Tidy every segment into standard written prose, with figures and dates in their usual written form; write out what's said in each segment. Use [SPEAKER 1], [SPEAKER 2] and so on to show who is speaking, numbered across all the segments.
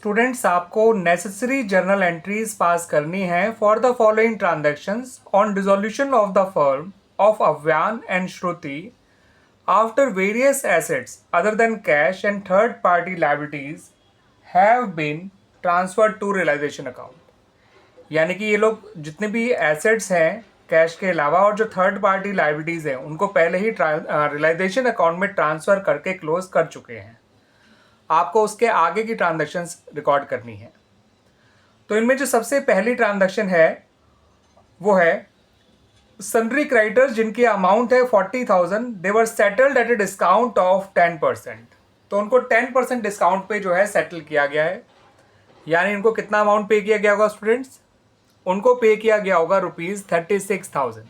[SPEAKER 1] Students आपको necessary journal entries पास करनी है for the following transactions on dissolution of the firm of Avyan and Shruti after various assets other than cash and third party liabilities have been transferred to realisation account. यानी कि ये लोग जितने भी एसेट्स हैं कैश के अलावा और जो थर्ड पार्टी लायबिलिटीज हैं उनको पहले ही रियलाइजेशन अकाउंट में ट्रांसफर करके क्लोज कर चुके हैं। आपको उसके आगे की ट्रांजैक्शंस रिकॉर्ड करनी है। तो इनमें जो सबसे पहली ट्रांजैक्शन है वो है सन्ड्री क्रेडिटर्स जिनकी अमाउंट है 40,000, they were settled at a discount of 10%। तो उनको 10% डिस्काउंट पे जो है सेटल किया गया है। यानी इनको कितना अमाउंट पे किया गया होगा स्टूडेंट्स? उनको पे किया गया होगा ₹36,000।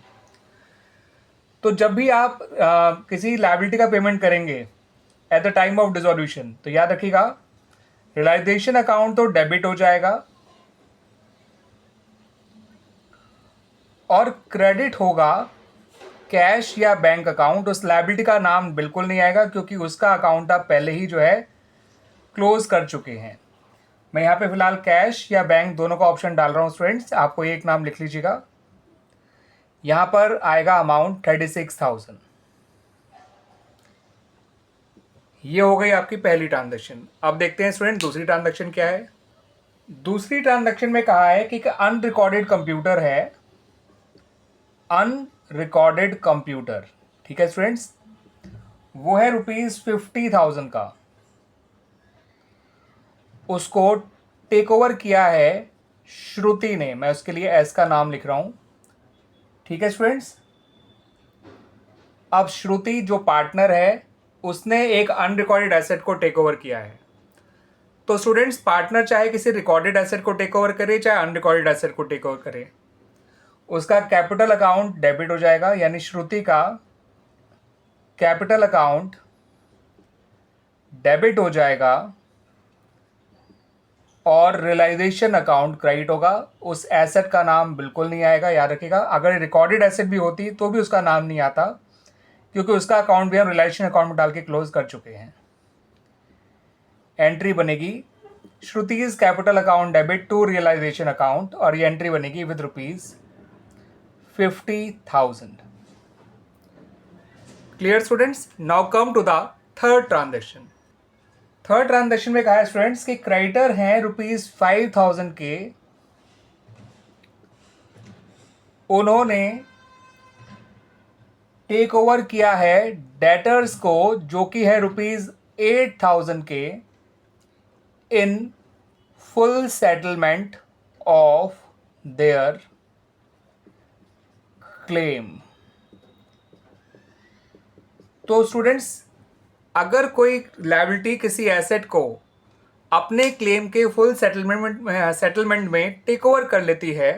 [SPEAKER 1] तो जब भी आप किसी लायबिलिटी का पेमेंट करेंगे at the time of dissolution तो याद रखिएगा रियलाइजेशन अकाउंट तो डेबिट हो जाएगा और क्रेडिट होगा कैश या बैंक अकाउंट। उस लायबिलिटी का नाम बिल्कुल नहीं आएगा क्योंकि उसका अकाउंट आप पहले ही जो है क्लोज कर चुके हैं। मैं यहाँ पे फिलहाल कैश या बैंक दोनों का ऑप्शन डाल रहा हूँ स्टूडेंट्स, आपको एक नाम लिख लीजिएगा। यहाँ पर आएगा अमाउंट 36,000। ये हो गई आपकी पहली ट्रांजैक्शन। अब देखते हैं स्टूडेंट दूसरी ट्रांजैक्शन क्या है। दूसरी ट्रांजैक्शन में कहा है कि अनरिकॉर्डेड कंप्यूटर है, अनरिकॉर्डेड कंप्यूटर, ठीक है स्टूडेंट्स, वो है ₹50,000 का। उसको टेक ओवर किया है श्रुति ने, मैं उसके लिए एस का नाम लिख रहा हूं, ठीक है स्टूडेंट्स। अब श्रुति जो पार्टनर है उसने एक अनरिकॉर्डेड एसेट को टेक ओवर किया है। तो स्टूडेंट्स पार्टनर चाहे किसी रिकॉर्डेड एसेट को टेक ओवर करे चाहे अनरिकॉर्डेड एसेट को टेक ओवर करे, उसका कैपिटल अकाउंट डेबिट हो जाएगा। यानी श्रुति का कैपिटल अकाउंट डेबिट हो जाएगा और रियलाइजेशन अकाउंट क्रेडिट होगा। उस एसेट का नाम बिल्कुल नहीं आएगा, याद रखिएगा। अगर रिकॉर्डेड एसेट भी होती तो भी उसका नाम नहीं आता क्योंकि उसका अकाउंट भी हम रियलाइजेशन अकाउंट में डाल के क्लोज कर चुके हैं। एंट्री बनेगी Shruti's capital account debit to realisation account और ये एंट्री बनेगी with ₹50,000। Clear students? Now come to the third transaction. Third transaction में कहा है स्टूडेंट्स कि क्रेडिटर हैं ₹5,000 के, उन्होंने टेक ओवर किया है डेटर्स को जो कि है ₹8,000 के in full settlement of their claim. तो स्टूडेंट्स अगर कोई लायबिलिटी किसी एसेट को अपने क्लेम के फुल सेटलमेंट में टेक ओवर कर लेती है,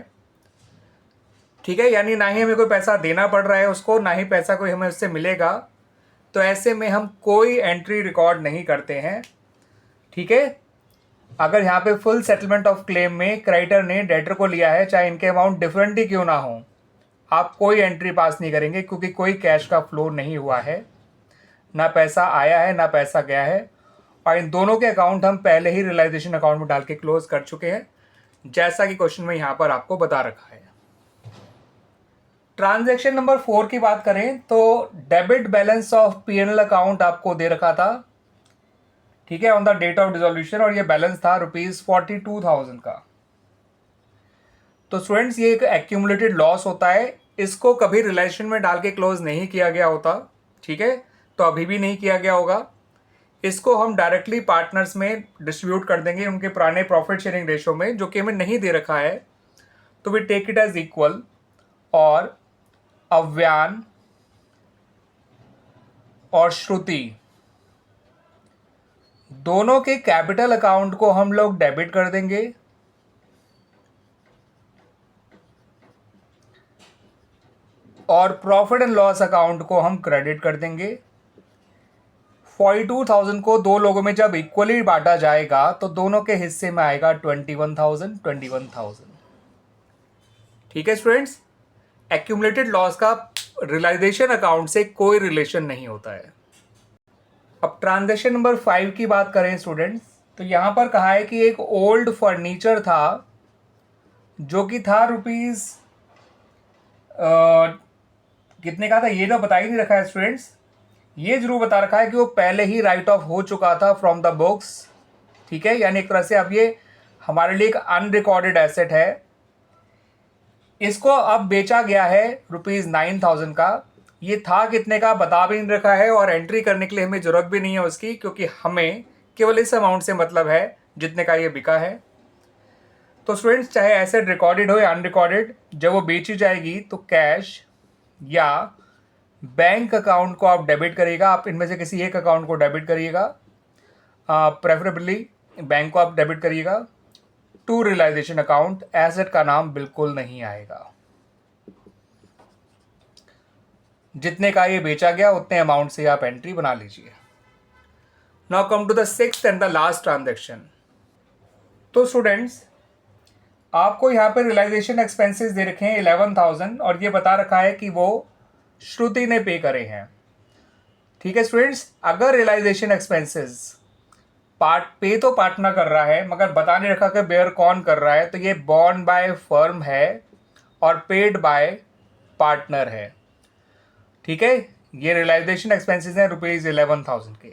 [SPEAKER 1] ठीक है, यानी ना ही हमें कोई पैसा देना पड़ रहा है उसको, ना ही पैसा कोई हमें उससे मिलेगा, तो ऐसे में हम कोई एंट्री रिकॉर्ड नहीं करते हैं, ठीक है। अगर यहाँ पे फुल सेटलमेंट ऑफ क्लेम में क्रेडिटर ने डेटर को लिया है, चाहे इनके अमाउंट डिफरेंट ही क्यों ना हो, आप कोई एंट्री पास नहीं करेंगे क्योंकि कोई कैश का फ्लो नहीं हुआ है, ना पैसा आया है ना पैसा गया है, और इन दोनों के अकाउंट हम पहले ही रियलाइजेशन अकाउंट में डाल के क्लोज कर चुके हैं, जैसा कि क्वेश्चन में यहाँ पर आपको बता रखा है। ट्रांजैक्शन नंबर 4 की बात करें तो debit balance of P&L account आपको दे रखा था, ठीक है, on the date of dissolution, और ये बैलेंस था ₹42,000 का। तो स्टूडेंट्स ये एक एक्यूमुलेटेड लॉस होता है, इसको कभी रिलेशन में डाल के क्लोज नहीं किया गया होता, ठीक है, तो अभी भी नहीं किया गया होगा। इसको हम डायरेक्टली पार्टनर्स में डिस्ट्रीब्यूट कर देंगे उनके पुराने प्रॉफिट शेयरिंग रेशो में, जो कि हमें नहीं दे रखा है, तो we take it as equal. और अव्यान और श्रुति दोनों के कैपिटल अकाउंट को हम लोग डेबिट कर देंगे और प्रॉफिट एंड लॉस अकाउंट को हम क्रेडिट कर देंगे। 42,000 को दो लोगों में जब इक्वली बांटा जाएगा तो दोनों के हिस्से में आएगा 21,000। ठीक है स्टूडेंट्स, एक्यूमुलेटेड लॉस का रियलाइजेशन अकाउंट से कोई रिलेशन नहीं होता है। अब ट्रांजैक्शन नंबर 5 की बात करें स्टूडेंट्स, तो यहाँ पर कहा है कि एक ओल्ड फर्नीचर था जो कि था रुपीज़ कितने का था, ये तो बता ही नहीं रखा है स्टूडेंट्स। ये जरूर बता रखा है कि वो पहले ही राइट ऑफ हो चुका था फ्रॉम द बुक्स, ठीक है। यानी एक तरह से अब ये हमारे लिए एक अनरिकॉर्डेड एसेट है। इसको अब बेचा गया है ₹9,000 का। ये था कितने का बता भी नहीं रखा है, और एंट्री करने के लिए हमें ज़रूरत भी नहीं है उसकी, क्योंकि हमें केवल इस अमाउंट से मतलब है जितने का ये बिका है। तो स्टूडेंट्स, चाहे एसेट रिकॉर्डेड हो या अनरिकॉर्डेड, जब वो बेची जाएगी तो कैश या बैंक अकाउंट को आप डेबिट करिएगा। आप इनमें से किसी एक अकाउंट को डेबिट करिएगा, प्रेफरेबली बैंक को आप डेबिट करिएगा। टू रियलाइजेशन अकाउंट, एसेट का नाम बिल्कुल नहीं आएगा। जितने का ये बेचा गया उतने अमाउंट से आप एंट्री बना लीजिए। Now come to the sixth and the last transaction. तो स्टूडेंट्स, आपको यहाँ पे रियलाइजेशन एक्सपेंसेस दे रखे हैं 11,000, और ये बता रखा है कि वो श्रुति ने पे करे हैं, ठीक है स्टूडेंट्स। अगर रियलाइजेशन एक्सपेंसेस पे तो पार्टनर कर रहा है, मगर बता नहीं रखा कि बेयर कौन कर रहा है, तो ये बॉर्न बाय फर्म है और पेड बाय पार्टनर है, ठीक है। ये रियलाइजेशन एक्सपेंसेस हैं ₹11,000 के।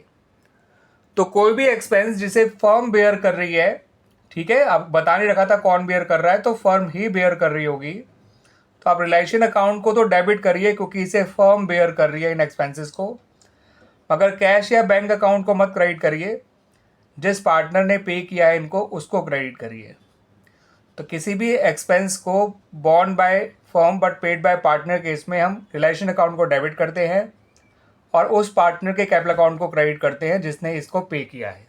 [SPEAKER 1] तो कोई भी एक्सपेंस जिसे फर्म बेयर कर रही है, ठीक है, अब बता नहीं रखा था कौन बेयर कर रहा है, तो फर्म ही बेयर कर रही होगी। तो आप रियलाइजेशन अकाउंट को तो डेबिट करिए, क्योंकि इसे फर्म बेयर कर रही है इन एक्सपेंसेस को, मगर कैश या बैंक अकाउंट को मत क्रेडिट करिए। जिस पार्टनर ने पे किया है इनको, उसको क्रेडिट करिए। तो किसी भी एक्सपेंस को born by firm but paid by partner case में हम रिलेशन अकाउंट को डेबिट करते हैं और उस पार्टनर के कैपिटल अकाउंट को क्रेडिट करते हैं जिसने इसको पे किया है।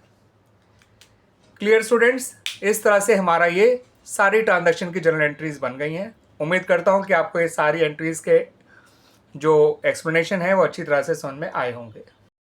[SPEAKER 1] क्लियर स्टूडेंट्स, इस तरह से हमारा ये सारी ट्रांजैक्शन की जर्नल एंट्रीज बन गई हैं। उम्मीद करता हूँ कि आपको ये सारी एंट्रीज के जो एक्सप्लेनेशन है वो अच्छी तरह से समझ में आए होंगे।